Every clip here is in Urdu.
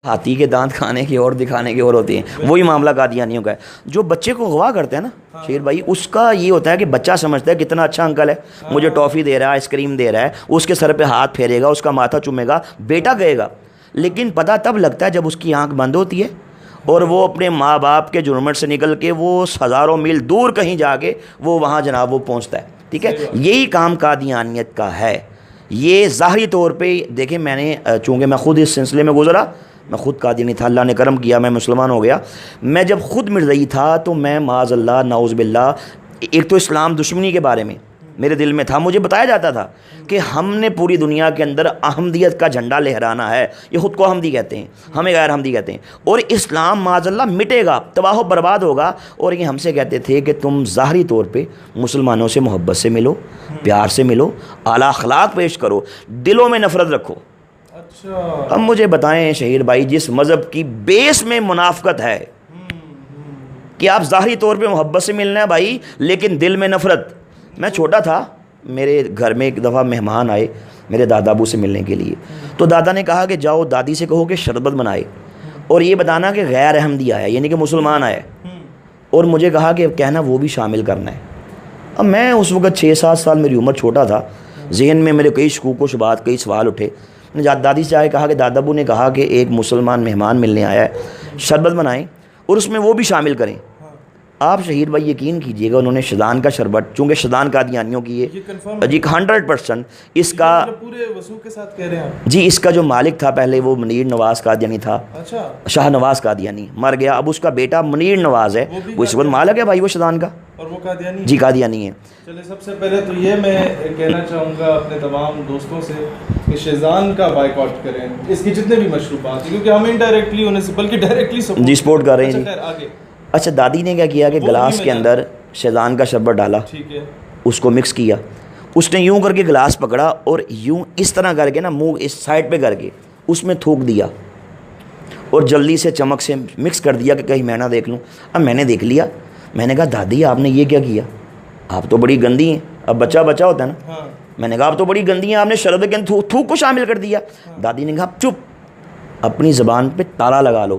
ہاتھی کے دانت کھانے کی اور دکھانے کی اور ہوتی ہیں، وہی معاملہ قادیانیوں کا ہے۔ جو بچے کو اغوا کرتے ہیں نا شیر بھائی، اس کا یہ ہوتا ہے کہ بچہ سمجھتا ہے کتنا اچھا انکل ہے، مجھے ٹافی دے رہا ہے، آئس کریم دے رہا ہے، اس کے سر پہ ہاتھ پھیرے گا، اس کا ماتھا چومے گا، بیٹا کہے گا۔ لیکن پتہ تب لگتا ہے جب اس کی آنکھ بند ہوتی ہے اور وہ اپنے ماں باپ کے جرمٹ سے نکل کے وہ ہزاروں میل دور کہیں جا کے وہ وہاں جناب وہ پہنچتا ہے۔ ٹھیک ہے، یہی کام قادیانیت کا ہے۔ یہ ظاہری طور پہ دیکھیں، میں نے چونکہ میں خود اس سلسلے میں گزرا، میں خود قادیانی تھا، اللہ نے کرم کیا میں مسلمان ہو گیا۔ میں جب خود مرزئی تھا تو میں معاذ اللہ نعوذ باللہ، ایک تو اسلام دشمنی کے بارے میں میرے دل میں تھا، مجھے بتایا جاتا تھا کہ ہم نے پوری دنیا کے اندر احمدیت کا جھنڈا لہرانا ہے، یہ خود کو احمدی کہتے ہیں، ہمیں غیر احمدی کہتے ہیں، اور اسلام معاذ اللہ مٹے گا، تباہ و برباد ہوگا۔ اور یہ ہم سے کہتے تھے کہ تم ظاہری طور پہ مسلمانوں سے محبت سے ملو، پیار سے ملو، اعلیٰ اخلاق پیش کرو، دلوں میں نفرت رکھو۔ اب مجھے بتائیں شہیر بھائی، جس مذہب کی بیس میں منافقت ہے کہ آپ ظاہری طور پہ محبت سے ملنا ہے بھائی لیکن دل میں نفرت۔ میں چھوٹا تھا، میرے گھر میں ایک دفعہ مہمان آئے میرے دادا ابو سے ملنے کے لیے، تو دادا نے کہا کہ جاؤ دادی سے کہو کہ شربت بنائے اور یہ بتانا کہ غیر احمدی آیا، یعنی کہ مسلمان آیا، اور مجھے کہا کہ کہنا وہ بھی شامل کرنا ہے۔ اب میں اس وقت 6-7 سال میری عمر، چھوٹا تھا، ذہن میں میرے کئی شکوک و شبہات، کئی سوال اٹھے۔ میں نے دادی سے آ کے کہا کہ دادا ابو نے کہا کہ ایک مسلمان مہمان ملنے آیا ہے، شربت بنائیں اور اس میں وہ بھی شامل کریں۔ آپ شہید بھائی یقین کیجئے گا، انہوں نے شدان کا شربت، چونکہ شدان قادیانیوں کی ہے جی 100%، اس کا پورے وثوق کے ساتھ کہہ رہے ہیں جی، اس کا جو مالک تھا پہلے وہ منیر نواز قادیانی تھا، شاہ نواز قادیانی مر گیا، اب اس کا بیٹا منیر نواز ہے، وہ اس وقت مالک ہے بھائی وہ شدان کا، اور وہ قادیانی جی قادیانی ہے۔ چلے سب سے پہلے تو یہ میں کہنا چاہوں گا اپنے تمام دوستوں سے کہ شیزان کا بائیکاٹ کریں، اس کی جتنے بھی مشروبات ہیں، کیونکہ ہم انڈائریکٹلی انہیں سے بلکہ ڈائریکٹلی سپورٹ کر رہے ہیں جی۔ آگے اچھا، دادی نے کیا کیا کہ گلاس کے اندر شیزان کا شربت ڈالا، ٹھیک ہے، اس کو مکس کیا، اس نے یوں کر کے گلاس پکڑا اور یوں اس طرح کر کے نا منہ اس سائڈ پہ کر کے اس میں تھوک دیا اور جلدی سے چمک سے مکس کر دیا کہ کہیں میں نہ دیکھ لوں۔ اب میں نے دیکھ لیا، میں نے کہا دادی آپ نے یہ کیا کیا، آپ تو بڑی گندی ہیں۔ اب بچہ ہوتا ہے نا، میں نے کہا آپ تو بڑی گندی ہیں، آپ نے شربت کے اندر تھوک کو شامل کر دیا۔ دادی نے کہا چپ، اپنی زبان پہ تالا لگا لو،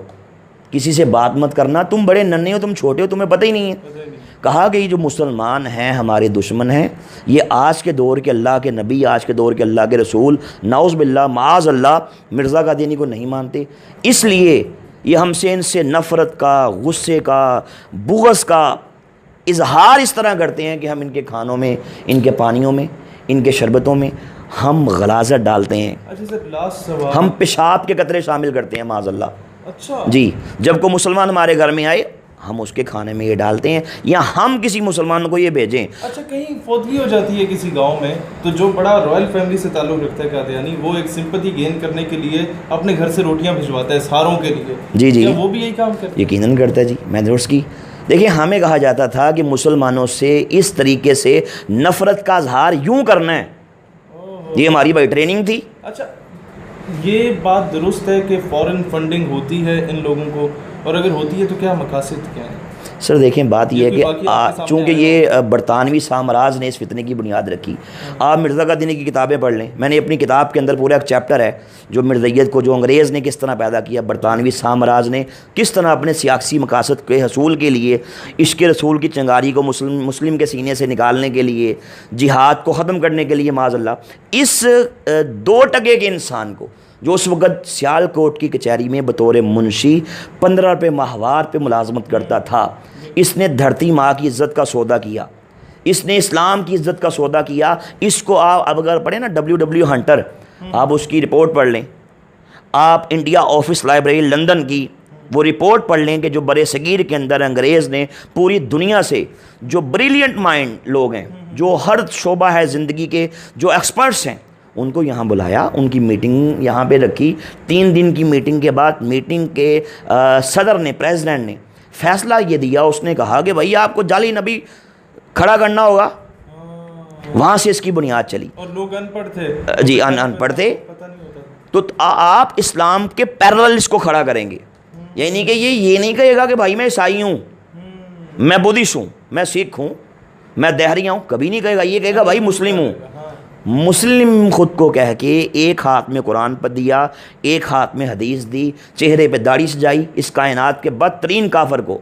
کسی سے بات مت کرنا، تم بڑے ننھے ہو، تم چھوٹے ہو، تمہیں پتہ ہی نہیں ہے۔ کہا کہ یہ جو مسلمان ہیں ہمارے دشمن ہیں، یہ آج کے دور کے اللہ کے نبی، آج کے دور کے اللہ کے رسول، نعوذ باللہ معاذ اللہ مرزا قادیانی کو نہیں مانتے، اس لیے یہ ہم سے ان سے نفرت کا، غصے کا، بغض کا اظہار اس طرح کرتے ہیں کہ ہم ان کے کھانوں میں، ان کے پانیوں میں، ان کے شربتوں میں ہم غلاظت ڈالتے ہیں، ہم پیشاب کے قطرے شامل کرتے ہیں معاذ اللہ۔ اچھا جی، جب کوئی مسلمان ہمارے گھر میں آئے ہم اس کے کھانے میں یہ ڈالتے ہیں، یا ہم کسی مسلمان کو یہ بھیجیں۔ اچھا، کہیں فوتگی ہو جاتی ہے کسی گاؤں میں تو جو بڑا رائل فیملی سے تعلق رکھتا ہے قادیانی، وہ ایک سمپتھی گین کرنے کے لیے اپنے گھر سے روٹیاں بھجواتا ہے ساروں کے لیے، جی جی، کیا وہ بھی یہی کام کرتا ہے؟ یقیناً کرتا ہے جی، میں نے اس کی دیکھیں، ہمیں کہا جاتا تھا کہ مسلمانوں سے اس طریقے سے نفرت کا اظہار یوں کرنا ہے، یہ ہماری بھائی ٹریننگ تھی۔ اچھا، یہ بات درست ہے کہ فورن فنڈنگ ہوتی ہے ان لوگوں کو، اور اگر ہوتی ہے تو کیا مقاصد کیا ہیں؟ سر دیکھیں، بات یہ ہے کہ چونکہ یہ برطانوی سامراج نے اس فتنے کی بنیاد رکھی، آپ مرزا قادیانی کی کتابیں پڑھ لیں، میں نے اپنی کتاب کے اندر پورا ایک چیپٹر ہے جو مرزائیت کو جو انگریز نے کس طرح پیدا کیا، برطانوی سامراج نے کس طرح اپنے سیاسی مقاصد کے حصول کے لیے عشق رسول کی چنگاری کو مسلم کے سینے سے نکالنے کے لیے، جہاد کو ختم کرنے کے لیے معاذ اللہ، اس 2 ٹکے کے انسان کو جو اس وقت سیال کوٹ کی کچہری میں بطور منشی 15 روپے ماہوار پہ ملازمت کرتا تھا، اس نے دھرتی ماں کی عزت کا سودا کیا، اس نے اسلام کی عزت کا سودا کیا۔ اس کو آپ اب اگر پڑھیں نا WW ہنٹر، آپ اس کی رپورٹ پڑھ لیں، آپ انڈیا آفس لائبریری لندن کی وہ رپورٹ پڑھ لیں کہ جو برے صغیر کے اندر انگریز نے پوری دنیا سے جو بریلینٹ مائنڈ لوگ ہیں، جو ہر شعبہ ہے زندگی کے، جو ایکسپرٹس ہیں، ان کو یہاں بلایا، ان کی میٹنگ یہاں پہ رکھی۔ 3 دن کی میٹنگ کے بعد میٹنگ کے صدر نے، پریزیڈنٹ نے فیصلہ یہ دیا، اس نے کہا کہ بھائی آپ کو جعلی نبی کھڑا کرنا ہوگا، وہاں سے اس کی بنیاد چلی۔ اور لوگ ان پڑھ تھے جی، ان پڑھ تھے، تو آپ اسلام کے پیرلل اس کو کھڑا کریں گے، یعنی کہ یہ نہیں کہے گا کہ بھائی میں عیسائی ہوں، میں بدھسٹ ہوں، میں سکھ ہوں، میں دہریہ ہوں، کبھی نہیں کہے گا، یہ کہے گا بھائی مسلم ہوں، مسلم خود کو کہہ کے ایک ہاتھ میں قرآن پر دیا، ایک ہاتھ میں حدیث دی، چہرے پہ داڑھی سجائی، اس کائنات کے بدترین کافر کو